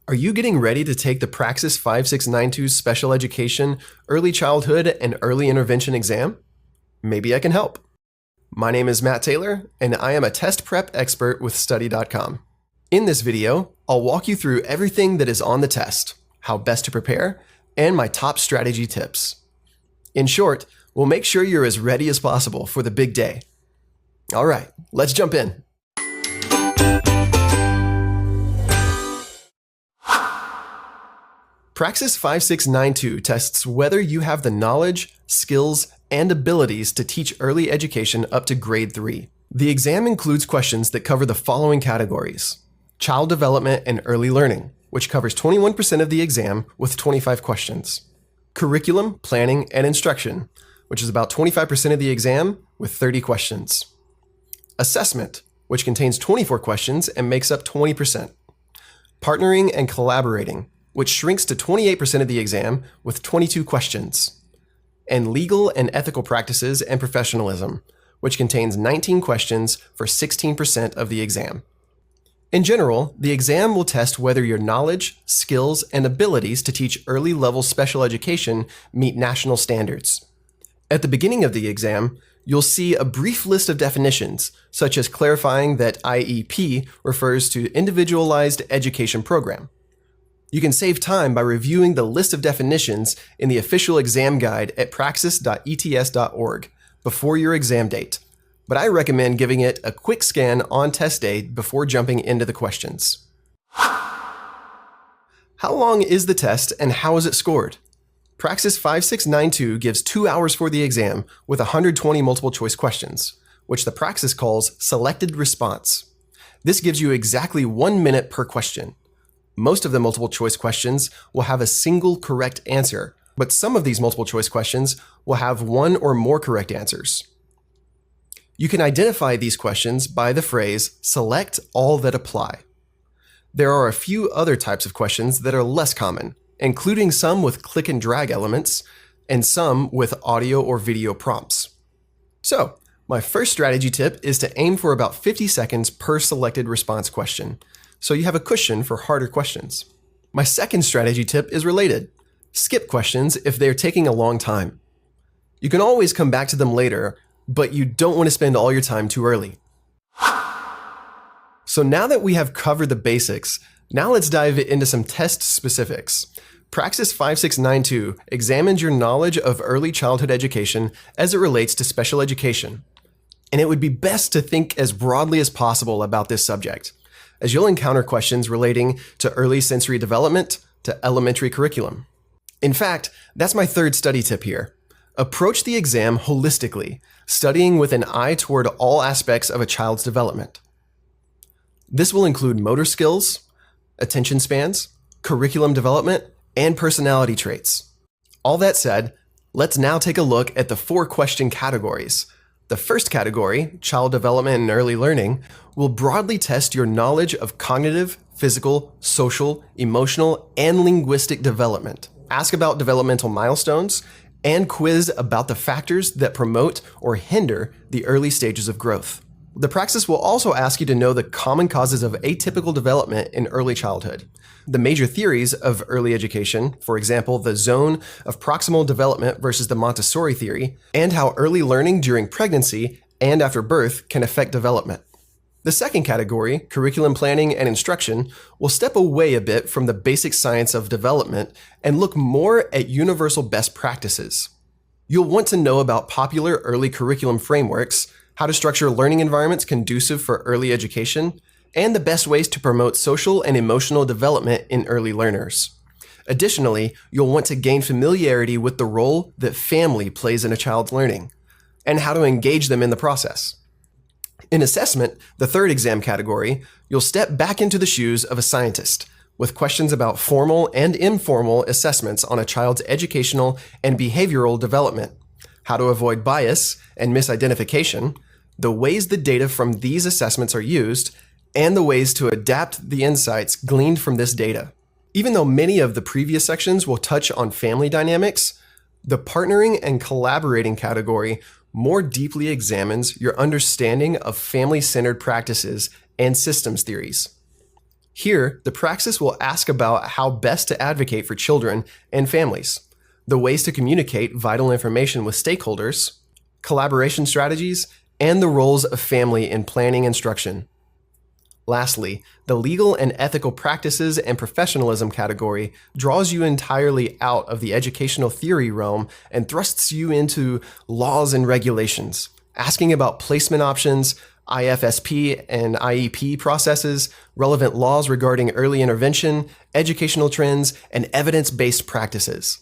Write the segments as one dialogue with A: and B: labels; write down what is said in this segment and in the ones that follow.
A: Are you getting ready to take the Praxis 5692 Special Education, Early Childhood, and Early Intervention exam? Maybe I can help. My name is Matt Taylor, and I am a test prep expert with Study.com. In this video, I'll walk you through everything that is on the test, how best to prepare, and my top strategy tips. In short, we'll make sure you're as ready as possible for the big day. All right, let's jump in. Praxis 5692 tests whether you have the knowledge, skills, and abilities to teach early education up to grade 3. The exam includes questions that cover the following categories: child development and early learning, which covers 21% of the exam with 25 questions; curriculum, planning, and instruction, which is about 25% of the exam with 30 questions; assessment, which contains 24 questions and makes up 20%; partnering and collaborating, which shrinks to 28% of the exam with 22 questions; and legal and ethical practices and professionalism, which contains 19 questions for 16% of the exam. In general, the exam will test whether your knowledge, skills, and abilities to teach early level special education meet national standards. At the beginning of the exam, you'll see a brief list of definitions, such as clarifying that IEP refers to Individualized Education Program. You can save time by reviewing the list of definitions in the official exam guide at praxis.ets.org before your exam date, but I recommend giving it a quick scan on test day before jumping into the questions. How long is the test and how is it scored? Praxis 5692 gives 2 hours for the exam with 120 multiple choice questions, which the Praxis calls selected response. This gives you exactly 1 minute per question. Most of the multiple choice questions will have a single correct answer, but some of these multiple choice questions will have one or more correct answers. You can identify these questions by the phrase, "select all that apply." There are a few other types of questions that are less common, including some with click and drag elements, and some with audio or video prompts. So, my first strategy tip is to aim for about 50 seconds per selected response question, so you have a cushion for harder questions. My second strategy tip is related. Skip questions if they're taking a long time. You can always come back to them later, but you don't want to spend all your time too early. So now that we have covered the basics, now let's dive into some test specifics. Praxis 5692 examines your knowledge of early childhood education as it relates to special education. And it would be best to think as broadly as possible about this subject, as you'll encounter questions relating to early sensory development to elementary curriculum. In fact, that's my third study tip here. Approach the exam holistically, studying with an eye toward all aspects of a child's development. This will include motor skills, attention spans, curriculum development, and personality traits. All that said, let's now take a look at the 4 question categories. The first category, child development and early learning, will broadly test your knowledge of cognitive, physical, social, emotional, and linguistic development. Ask about developmental milestones and quiz about the factors that promote or hinder the early stages of growth. The Praxis will also ask you to know the common causes of atypical development in early childhood, the major theories of early education, for example, the zone of proximal development versus the Montessori theory, and how early learning during pregnancy and after birth can affect development. The second category, curriculum planning and instruction, will step away a bit from the basic science of development and look more at universal best practices. You'll want to know about popular early curriculum frameworks, how to structure learning environments conducive for early education, and the best ways to promote social and emotional development in early learners. Additionally, you'll want to gain familiarity with the role that family plays in a child's learning, and how to engage them in the process. In assessment, the third exam category, you'll step back into the shoes of a scientist, with questions about formal and informal assessments on a child's educational and behavioral development, how to avoid bias and misidentification, the ways the data from these assessments are used, and the ways to adapt the insights gleaned from this data. Even though many of the previous sections will touch on family dynamics, the partnering and collaborating category more deeply examines your understanding of family-centered practices and systems theories. Here, the Praxis will ask about how best to advocate for children and families, the ways to communicate vital information with stakeholders, collaboration strategies, and the roles of family in planning instruction. Lastly, the legal and ethical practices and professionalism category draws you entirely out of the educational theory realm and thrusts you into laws and regulations, asking about placement options, IFSP and IEP processes, relevant laws regarding early intervention, educational trends, and evidence-based practices.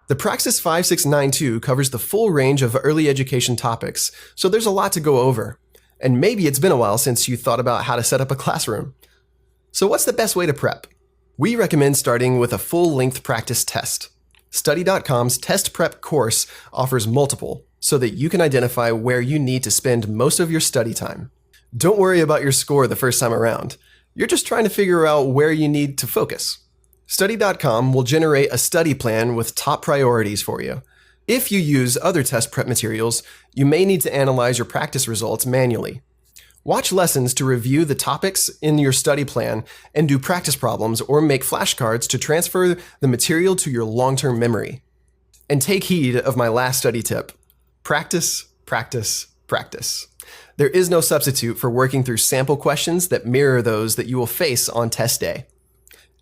A: The Praxis 5692 covers the full range of early education topics, so there's a lot to go over. And maybe it's been a while since you thought about how to set up a classroom. So what's the best way to prep? We recommend starting with a full-length practice test. Study.com's test prep course offers multiple, so that you can identify where you need to spend most of your study time. Don't worry about your score the first time around. You're just trying to figure out where you need to focus. Study.com will generate a study plan with top priorities for you. If you use other test prep materials, you may need to analyze your practice results manually. Watch lessons to review the topics in your study plan and do practice problems or make flashcards to transfer the material to your long-term memory. And take heed of my last study tip. Practice, practice, practice. There is no substitute for working through sample questions that mirror those that you will face on test day.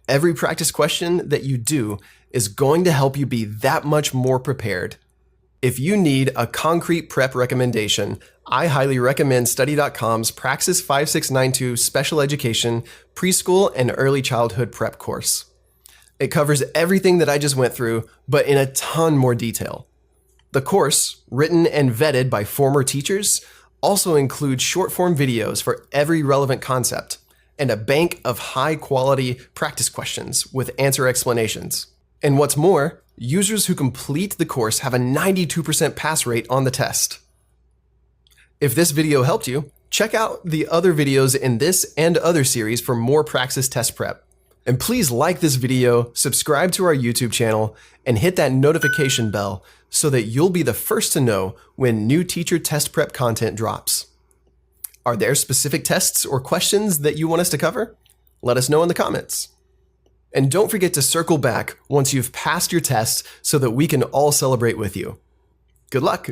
A: Every practice question that you do is going to help you be that much more prepared. If you need a concrete prep recommendation, I highly recommend Study.com's Praxis 5692 Special Education Preschool and Early Childhood Prep course. It covers everything that I just went through, but in a ton more detail. The course, written and vetted by former teachers, also includes short-form videos for every relevant concept and a bank of high-quality practice questions with answer explanations. And what's more, users who complete the course have a 92% pass rate on the test. If this video helped you, check out the other videos in this and other series for more Praxis test prep. And please like this video, subscribe to our YouTube channel, and hit that notification bell so that you'll be the first to know when new teacher test prep content drops. Are there specific tests or questions that you want us to cover? Let us know in the comments. And don't forget to circle back once you've passed your test so that we can all celebrate with you. Good luck!